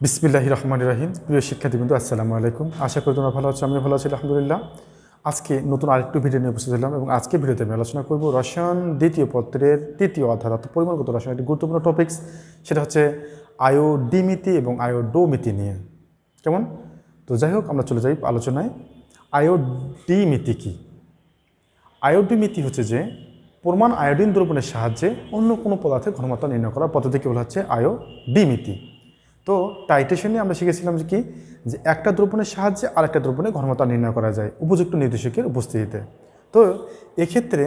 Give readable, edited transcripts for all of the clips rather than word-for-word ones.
বিসমিল্লাহির রহমানির রহিম। প্রিয় শিক্ষার্থীবৃন্দ, আসসালামু আলাইকুম। আশা করি তোমরা ভালো আছো, আমিও ভালো আছি আলহামদুলিল্লাহ। আজকে নতুন আরেকটু ভিডিও নিয়ে উপস্থিত হলাম এবং আজকে ভিডিওতে আমি আলোচনা করব রসায়ন দ্বিতীয় পত্রের তৃতীয় অধ্যায় অর্থাৎ পরিমাণগত রসায়ন একটি গুরুত্বপূর্ণ টপিকস, সেটা হচ্ছে আয়োডিমিতি এবং আয়োডোমিতি নিয়ে। কেমন? তো যাই হোক, আমরা চলে যাই আলোচনায়। আয়োডিমিতি কী? আয়োডিমিতি হচ্ছে যে পরমাণ আয়োডিন দ্রবণের সাহায্যে অন্য কোনো পদার্থের ঘনমাত্রা নির্ণয় করার পদ্ধতিকে বলা হচ্ছে আয়োডিমিতি। তো টাইট্রেশনে আমরা শিখেছিলাম যে কি, যে একটা দ্রবণের সাহায্যে আরেকটা দ্রবণের ঘনমাত্রা নির্ণয় করা যায় উপযুক্ত নির্দেশকের উপস্থিতিতে। তো এক্ষেত্রে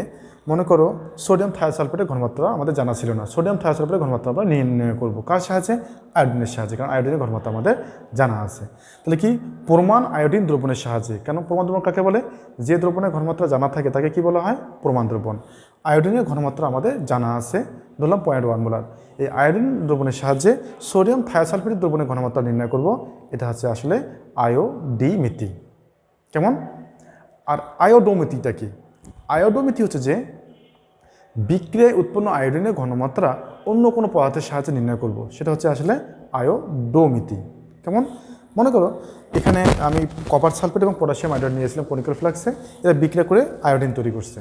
মনে করো সোডিয়াম থায়োসালফেটের ঘনমাত্রা আমাদের জানা ছিল না। সোডিয়াম থায়োসালফেটের ঘনমাত্রা আমরা নির্ণয় করব কার সাহায্যে? আয়োডিনের সাহায্যে, কারণ আয়োডিনের ঘনমাত্রা আমাদের জানা আছে। তাহলে কি প্রমাণ আয়োডিন দ্রবণের সাহায্যে। কেন প্রমাণ দ্রবণ কাকে বলে? যে দ্রবণের ঘনমাত্রা জানা থাকে তাকে কি বলা হয়? প্রমাণ দ্রবণ। আয়োডিনের ঘনমাত্রা আমাদের জানা আছে, ধরলাম 0.1 মোলার। এই আয়োডিন দ্রবণের সাহায্যে সোডিয়াম থায়োসালফেটের দ্রবণের ঘনমাত্রা নির্ণয় করব। এটা হচ্ছে আসলে আয়োডিমিতি। কেমন? আর আয়োডোমিতিটা কি? আয়োডোমিতি হচ্ছে যে বিক্রিয়ায় উৎপন্ন আয়োডিনের ঘনমাত্রা অন্য কোনো পদার্থের সাহায্যে নির্ণয় করব, সেটা হচ্ছে আসলে আয়োডোমিতি। কেমন? মনে করো এখানে আমি কপার সালফেট এবং পটাশিয়াম আয়োডাইড নিয়েছিলাম কনিক্যাল ফ্লাক্সে, এরা বিক্রিয়া করে আয়োডিন তৈরি করছে।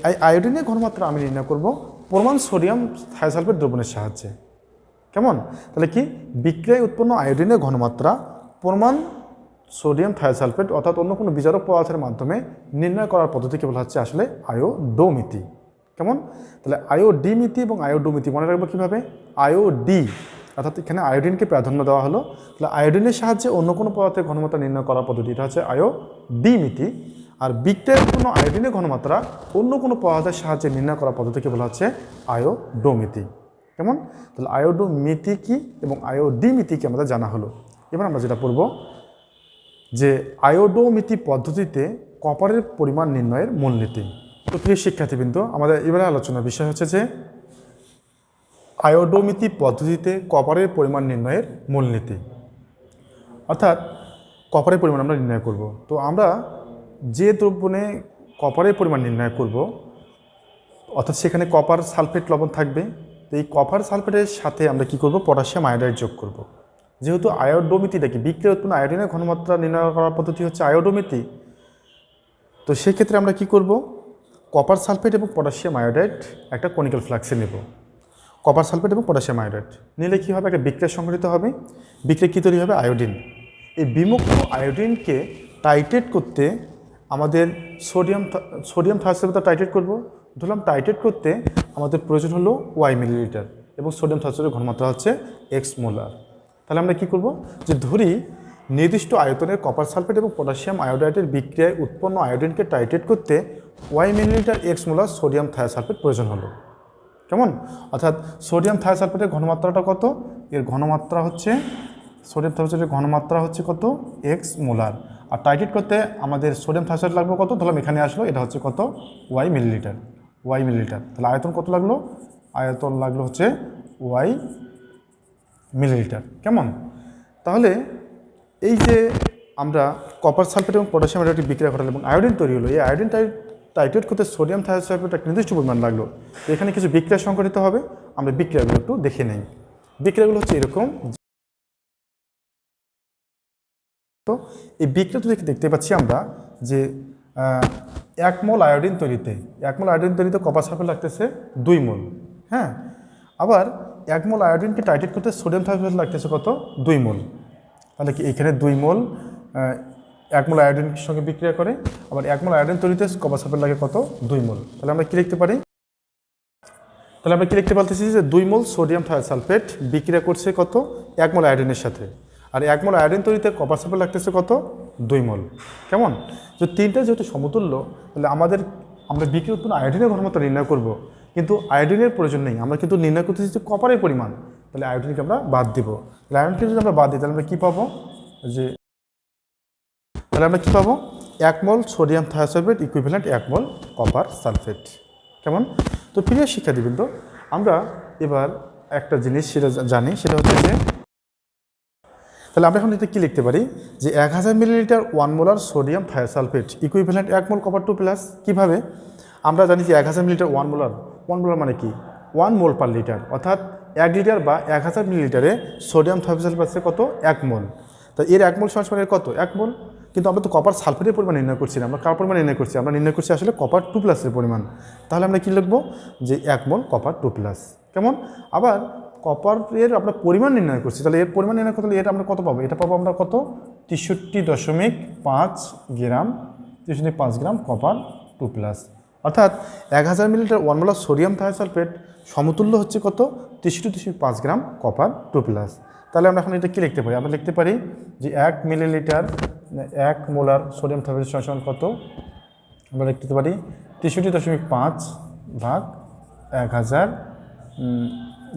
এই আয়োডিনের ঘনমাত্রা আমি নির্ণয় করব প্রমাণ সোডিয়াম থায়োসালফেট দ্রবণের সাহায্যে। কেমন? তাহলে কি বিক্রিয়ায় উৎপন্ন আয়োডিনের ঘনমাত্রা প্রমাণ সোডিয়াম থায়োসালফেট অর্থাৎ অন্য কোনো বিজারক পদার্থের মাধ্যমে নির্ণয় করার পদ্ধতিকে বলা হচ্ছে আসলে আয়োডোমিতি। কেমন? তাহলে আয়োডিমিতি এবং আয়োডোমিতি মনে রাখবো কীভাবে? আয়োডি অর্থাৎ এখানে আয়োডিনকে প্রাধান্য দেওয়া হলো, তাহলে আয়োডিনের সাহায্যে অন্য কোনো পদার্থের ঘনমাত্রা নির্ণয় করার পদ্ধতি, এটা হচ্ছে আয়োডিমিতি। আর বিক্রিয়ায় উৎপন্ন আয়োডিনের ঘনমাত্রা অন্য কোনো পদার্থের সাহায্যে নির্ণয় করার পদ্ধতিকে বলা হচ্ছে আয়োডোমিতি। কেমন? তাহলে আয়োডোমিতি কি এবং আয়োডিমিতি কি আমাদের জানা হলো। এবার আমরা যেটা পড়ব যে আয়োডোমিতি পদ্ধতিতে কপারের পরিমাণ নির্ণয়ের মূলনীতি। তো প্রিয় শিক্ষার্থীবৃন্দ, আমাদের এবারে আলোচনার বিষয় হচ্ছে যে আয়োডোমিতি পদ্ধতিতে কপারের পরিমাণ নির্ণয়ের মূলনীতি, অর্থাৎ কপারের পরিমাণ আমরা নির্ণয় করব। তো আমরা যে দ্রবণে কপারের পরিমাণ নির্ণয় করব, অর্থাৎ সেখানে কপার সালফেট লবণ থাকবে। তো এই কপার সালফেটের সাথে আমরা কি করব? পটাশিয়াম আয়োডাইড যোগ করব। যেহেতু আয়োডোমিতিটা কি বিক্রিয়া উৎপন্ন আয়োডিনের ঘনমাত্রা নির্ণয় করার পদ্ধতি হচ্ছে আয়োডোমিতি, তো সেক্ষেত্রে আমরা কি করব? কপার সালফেট এবং পটাশিয়াম আয়োডাইড একটা কনিক্যাল ফ্লাক্সে নেব। কপার সালফেট এবং পটাশিয়াম আয়োডাইড নিলে কী হবে? একটা বিক্রিয়া সংঘটিত হবে। বিক্রিয়া কী তৈরি হবে? আয়োডিন। এই বিমুক্ত আয়োডিনকে টাইট্রেট করতে আমাদের সোডিয়াম থায়োসালফেট টাইট্রেট করব। ধরলাম টাইট্রেট করতে আমাদের প্রয়োজন হলো y মিলিলিটার এবং সোডিয়াম থায়োসালফেটের ঘনমাত্রা হচ্ছে x মোলার। তাহলে আমরা কি করব? যে ধরি নির্দিষ্ট আয়তনের কপার সালফেট এবং পটাশিয়াম আয়োডাইডের বিক্রিয়ায় উৎপন্ন আয়োডিনকে টাইট্রেট করতে y millilitre x molar sodium thiosulphate প্রয়োজন হলো। কেমন? অর্থাৎ সোডিয়াম থায়োসালফেটের ঘনমাত্রাটা কত? এর ঘনমাত্রা হচ্ছে সোডিয়াম থায়োসালফেটের ঘনমাত্রা হচ্ছে কত? x molar. আর টাইট্রেট করতে আমাদের সোডিয়াম থায়োসালফেট লাগবে কত? ধরলাম এখানে আসলো, এটা হচ্ছে কত? y millilitre. তাহলে আয়তন কত লাগলো? আয়তন লাগলো হচ্ছে y মিলিলিটার। কেমন? তাহলে এই যে আমরা কপার সালফেট এবং পটাশিয়াম আয়োডাইড বিক্রিয়া ঘটালো এবং আয়োডিন তৈরি হলো, এই আয়োডিন টাইট্রেট করতে সোডিয়াম থায়োসালফেট একটা নির্দিষ্ট পরিমাণ লাগলো। তো এখানে কিছু বিক্রিয়া সংঘটিত হবে, আমরা বিক্রিয়াগুলো একটু দেখে নেই। বিক্রিয়াগুলো হচ্ছে এরকম। তো এই বিক্রিয়া দেখতে পাচ্ছি আমরা যে 1 মোল আয়োডিন তৈরিতে কপার সালফেট লাগতেছে 2 মোল। হ্যাঁ, আবার 1 মোল আয়োডিনকে টাইট্রেট করতে সোডিয়াম থায়োসালফেট লাগতেছে কত? 2 মোল। তাহলে কি এখানে 2 মোল 1 মোল আয়োডিনের সঙ্গে বিক্রিয়া করে, আবার 1 মোল আয়োডিন তৈরিতে কপার সালফেট লাগে কত? 2 মোল। তাহলে আমরা কি লিখতে পারি? তাহলে আমরা কি লিখতে পারতেছি যে 2 মোল সোডিয়াম থায়োসালফেট বিক্রিয়া করছে কত? 1 মোল আয়োডিনের সাথে। আর 1 মোল আয়োডিন তৈরিতে কপার সালফেট লাগতেছে কত? 2 মোল। কেমন? যে তিনটা যেহেতু সমতুল্য, তাহলে আমরা বিক্রিয়া উৎপন্ন আয়োডিনের ঘনমাত্রা নির্ণয় করব, কিন্তু আয়োডিনের প্রয়োজন নেই। আমরা কিন্তু নির্ণয় করতেছি যে কপারের পরিমাণ। তাহলে আয়োডিনকে আমরা বাদ দিব। তাহলে আয়োডিনকে যদি আমরা বাদ দিই তাহলে আমরা কী পাবো? তাহলে আমরা কী পাবো? 1 মোল সোডিয়াম থায়োসালফেট ইকুইভ্যালেন্ট 1 মোল কপার সালফেট। কেমন? তো প্রিয় শিক্ষার্থীবৃন্দ, আমরা এবার একটা জিনিস সেটা জানি, সেটা হচ্ছে যে তাহলে আমরা এখন এটা কী লিখতে পারি? যে 1000 millilitre 1 molar sodium thiosulphate equivalent 1 মোল কপার 2 প্লাস। কীভাবে? আমরা জানি যে 1000 মিলিলিটার 1 মোলার মানে কি? 1 মোল পার লিটার, অর্থাৎ 1 লিটার বা 1000 মিলিলিটারে সোডিয়াম থায়োসালফেট আছে কত 1 মোল। তা এর 1 মোল সমান এর কত 1 মোল। কিন্তু আমরা তো কপার সালফেটের পরিমাণ নির্ণয় করছি না, আমরা কার পরিমাণ নির্ণয় করছি, আমরা নির্ণয় করছি আসলে কপার 2+ পরিমাণ। তাহলে আমরা কী লিখবো যে 1 মোল কপার 2+। কেমন, আবার কপারের আমরা পরিমাণ নির্ণয় করছি, তাহলে এর পরিমাণ নির্ণয় করতে এটা আমরা কত পাবো, এটা পাবো আমরা কত 63.5 গ্রাম, 63.5 গ্রাম কপার 2+। অর্থাৎ 1000 মিলিলিটার 1 মোলার সোডিয়াম থায়োসালফেট সমতুল্য হচ্ছে কত 63.5 গ্রাম কপার 2+। তাহলে আমরা এখন এটা কী লিখতে পারি, আমরা লিখতে পারি যে 1 মিলিলিটার 1 মোলার সোডিয়াম থায়োসালফেট সমান কত, আমরা লিখতে পারি 63.5 ভাগ 1000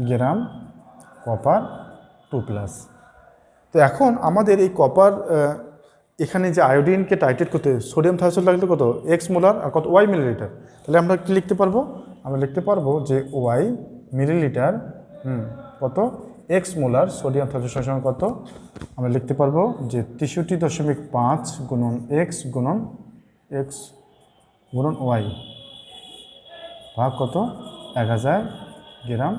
গ্রাম কপার 2+। তো এখন আমাদের এই কপার এখানে যে আয়োডিনকে টাইট্রেট করতে সোডিয়াম থায়োসালফেট লাগলে কত x মোলার আর কত y মিলিলিটার। তাহলে আমরা কি লিখতে পারবো, আমরা লিখতে পারবো যে y মিলিলিটার কত x মোলার সোডিয়াম থায়োসালফেট সমান কত, আমরা লিখতে পারবো যে 63.5 গুণন x গুণন y ভাগ কত 1000 গ্রাম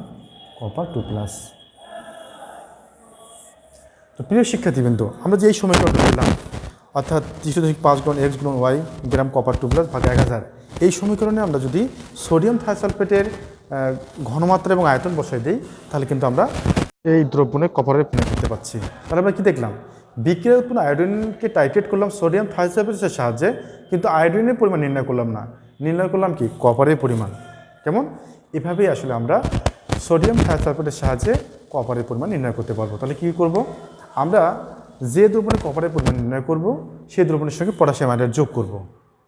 কপার 2+। তো প্রিয় শিক্ষার্থীবৃন্দ, আমরা যে এই সমীকরণটা পেলাম অর্থাৎ 63.5 গুণ x গুণ y গ্রাম কপার 2+ ভাগ 1000, এই সমীকরণে আমরা যদি সোডিয়াম থায়োসালফেটের ঘনমাত্রা এবং আয়তন বসাই দিই তাহলে কিন্তু আমরা এই দ্রবণে কপারের পরিমাণ করতে পারছি। তাহলে আমরা কি দেখলাম, বিক্রিয়া উৎপন্ন আয়োডিনকে টাইট্রেট করলাম সোডিয়াম থায়োসালফেটের সাহায্যে, কিন্তু আয়োডিনের পরিমাণ নির্ণয় করলাম না, নির্ণয় করলাম কি কপারের পরিমাণ। কেমন, এভাবেই আসলে আমরা সোডিয়াম থায়োসালফেটের সাহায্যে কপারের পরিমাণ নির্ণয় করতে পারবো। তাহলে কী করব, আমরা যে দ্রবণে কপারের পরিমাণ নির্ণয় করব সেই দ্রবণের সঙ্গে পটাশিয়াম আয়োডাইড যোগ করব।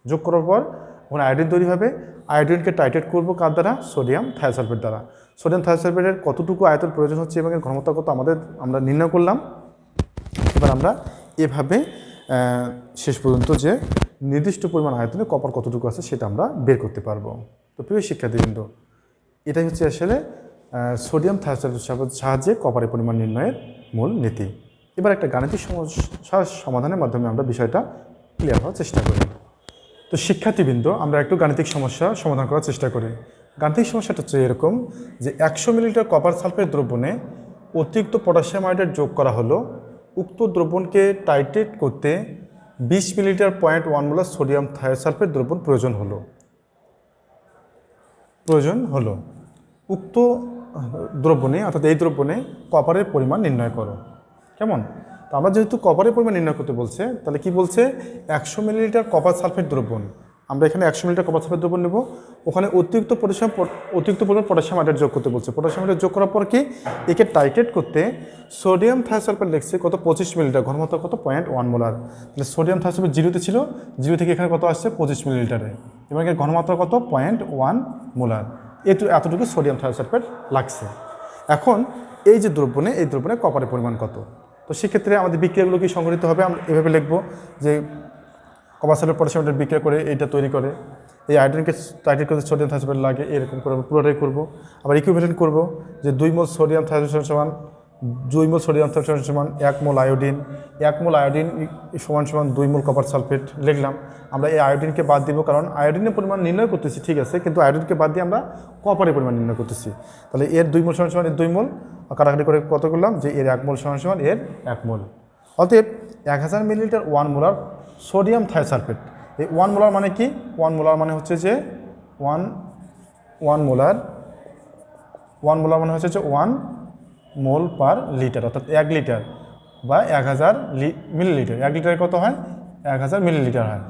যোগ করার পর ওখানে আয়োডিন তৈরি হবে, আয়োডিনকে টাইট্রেট করব কার দ্বারা, সোডিয়াম থায়োসালফেট দ্বারা। সোডিয়াম থায়োসালফেটের কতটুকু আয়তন প্রয়োজন হচ্ছে এবং এর ঘনমাত্রা কত আমরা নির্ণয় করলাম। এবার আমরা এভাবে শেষ পর্যন্ত যে নির্দিষ্ট পরিমাণ আয়তনে কপার কতটুকু আছে সেটা আমরা বের করতে পারবো। তো প্রিয় শিক্ষার্থীবৃন্দ, এটাই হচ্ছে আসলে সোডিয়াম থায়োসালফেটের সাহায্যে কপারের পরিমাণ নির্ণয়ের মূল নীতি। এবার একটা গাণিতিক সমস্যার সমাধানের মাধ্যমে আমরা বিষয়টা ক্লিয়ার হওয়ার চেষ্টা করি। তো শিক্ষার্থীবৃন্দ, আমরা একটু গাণিতিক সমস্যা সমাধান করার চেষ্টা করি। গাণিতিক সমস্যাটা হচ্ছে এরকম যে 100 মিলিলিটার কপার সালফেট দ্রবণে অতিরিক্ত পটাশিয়াম আয়োডাইড যোগ করা হলো। উক্ত দ্রবণকে টাইট্রেট করতে 20 মিলিলিটার 0.1 মোলার সোডিয়াম থায়োসালফেট দ্রবণ প্রয়োজন হলো। উক্ত দ্রবণে অর্থাৎ এই দ্রবণে কপারের পরিমাণ নির্ণয় করো। কেমন, তো আমরা যেহেতু কপারের পরিমাণ নির্ণয় করতে বলছে, তাহলে কি বলছে 100 মিলিলিটার কপার সালফেট দ্রবণ, আমরা এখানে 100 মিলিলিটার কপার সালফেট দ্রবণ নেব, ওখানে অতিরিক্ত পরিমাণ পটাশিয়াম আয়োডাইড যোগ করতে বলছে। পটাশিয়াম আয়োডাইড যোগ করার পর কি একে টাইট্রেট করতে সোডিয়াম থায়োসালফেট লিখছে কত 25 মিলিলিটার, ঘনমাত্রা কত 0.1 মোলার। তাহলে সোডিয়াম থায়োসালফেট 0-তে ছিল, 0 থেকে এখানে কত আসছে 25 মিলিলিটারে, এবং এর ঘনমাত্রা কত 0.1 মোলার। এতটুকু সোডিয়াম থায়োসালফেট লাগছে। এখন এই যে দ্রবণে, এই দ্রবণে কপারের পরিমাণ কত, তো সেক্ষেত্রে আমাদের বিক্রিয়াগুলো কি সংগঠিত হবে, আমরা এভাবে লিখব যে কপার সালফেট পটাশিয়াম আয়োডাইড বিক্রিয়া করে এইটা তৈরি করে, এই আয়োডিনকে টাইট্রেট করতে সোডিয়াম থায়োসালফেট লাগে, এরকম করে পুরোটাই করব। আবার ইকুইভ্যালেন্ট করব যে 2 মোল সোডিয়াম থায়োসালফেট সমান 2 মোল সোডিয়াম থায়োসালফেট সমান 1 মোল আয়োডিন, 1 মোল আয়োডিন সমান 2 মোল কপার সালফেট লিখলাম। আমরা এই আয়োডিনকে বাদ দিব, কারণ আয়োডিনের পরিমাণ নির্ণয় করতেছি ঠিক আছে, কিন্তু আয়োডিনকে বাদ দিয়ে আমরা কপারের পরিমাণ নির্ণয় করতেছি। তাহলে এর 2 মোল সমান এর 2 মোল, কাটাকাটি করে কত করলাম যে এর 1 মোল সমান এর 1 মোল। অতএব 1000 মিলিলিটার 1 মোলার সোডিয়াম থায়োসালফেট, এই 1 মোলার মানে কি, 1 মোলার মানে হচ্ছে যে 1 মোলার মানে হচ্ছে যে 1 মোল পার লিটার, অর্থাৎ 1 লিটার বা 1000 মিলিলিটার। 1 লিটারে কত হয় 1000 মিলিলিটার হয়।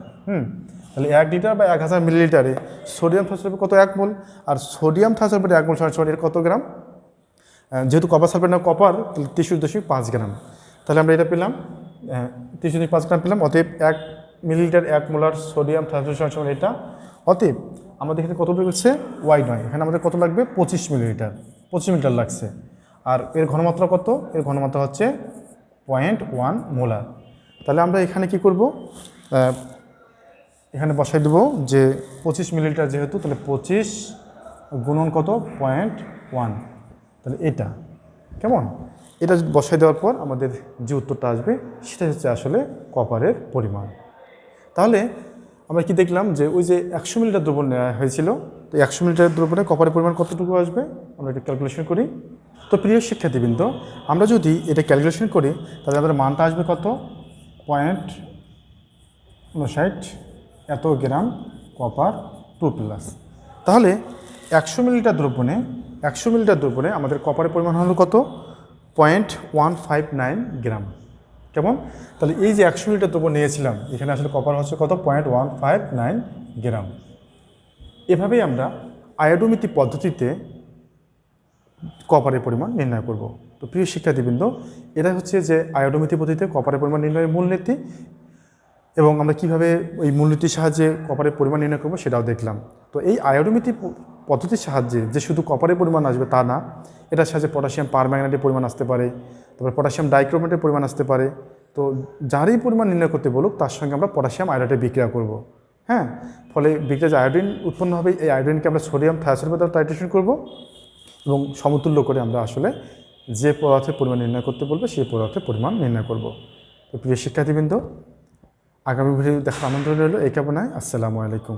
তাহলে 1 লিটার বা 1000 মিলিলিটারে সোডিয়াম থায়োসালফেট কত 1 মোল, আর সোডিয়াম থায়োসালফেট 1 মোল সমান এর কত গ্রাম, যেহেতু কপার সালফেট না কপার, তাহলে 63.5 গ্রাম। তাহলে আমরা এটা পেলাম 63.5 গ্রাম পেলাম। অতএব 1 মিলিলিটার 1 মোলার সোডিয়াম থায়োসালফেট সমান এটা। অতএব আমাদের এখানে কত হচ্ছে ওয়াই নয়, এখানে আমাদের কত লাগবে 25 মিলিলিটার লাগছে। আর এর ঘনমাত্রা কত, এর ঘনমাত্রা হচ্ছে 0.1 মোলার। তাহলে আমরা এখানে কি করব, এখানে বসাই দেবো যে 25 মিলিলিটার যেহেতু, তাহলে 25 গুণন কত 0.1, তাহলে এটা কেমন, এটা বসাই দেওয়ার পর আমাদের যে উত্তরটা আসবে সেটা হচ্ছে আসলে কপারের পরিমাণ। তাহলে আমরা কি দেখলাম যে ওই যে 100 মিলিলিটার দ্রবণ নেওয়া হয়েছিল, তো 100 মিলিলিটার দ্রবণে কপারের পরিমাণ কতটুকু আসবে, আমরা এটা ক্যালকুলেশন করি। তো প্রিয় শিক্ষার্থীবৃন্দ, আমরা যদি এটা ক্যালকুলেশন করি তাহলে আমাদের মানটা আসবে কত? 0.59 এত গ্রাম কপার 2+। তাহলে 100 মিলিলিটার দ্রবণে আমাদের কপারের পরিমাণ হলো কত? 0.159 গ্রাম। কেমন? তাহলে এই যে 100 মিলিলিটার দ্রবণ নিয়েছিলাম, এখানে আসলে কপার হচ্ছে কত? 0.159 গ্রাম। এভাবেই আমরা আয়োডোমেট্রিক পদ্ধতিতে কপারের পরিমাণ নির্ণয় করব। তো প্রিয় শিক্ষার্থীবৃন্দ, এটা হচ্ছে যে আয়োডোমেট্রিক পদ্ধতিতে কপারের পরিমাণ নির্ণয়ের মূলনীতি, এবং আমরা কীভাবে ওই মূলনীতির সাহায্যে কপারের পরিমাণ নির্ণয় করব সেটাও দেখলাম। তো এই আয়োডোমেট্রিক পদ্ধতির সাহায্যে যে শুধু কপারের পরিমাণ আসবে তা না, এটার সাহায্যে পটাশিয়াম পারম্যাঙ্গানেটের পরিমাণ আসতে পারে, তারপরে পটাশিয়াম ডাইক্রোমেটের পরিমাণ আসতে পারে। তো যারই পরিমাণ নির্ণয় করতে বলুক তার সঙ্গে আমরা পটাশিয়াম আয়োডাইডের বিক্রিয়া করব। হ্যাঁ, ফলে বিক্রিয়া যে আয়োডিন উৎপন্ন হবে, এই আয়োডিনকে আমরা সোডিয়াম থায়োসালফেট দ্বারা টাইট্রেশন করব এবং সমতুল্য করে আমরা আসলে যে পদার্থের পরিমাণ নির্ণয় করতে বলবে সেই পদার্থের পরিমাণ নির্ণয় করব। তো প্রিয় শিক্ষার্থীবৃন্দ, আগামী ভিডিও দেখার আমন্ত্রণ রইল। এই কামনায় আসসালামু আলাইকুম।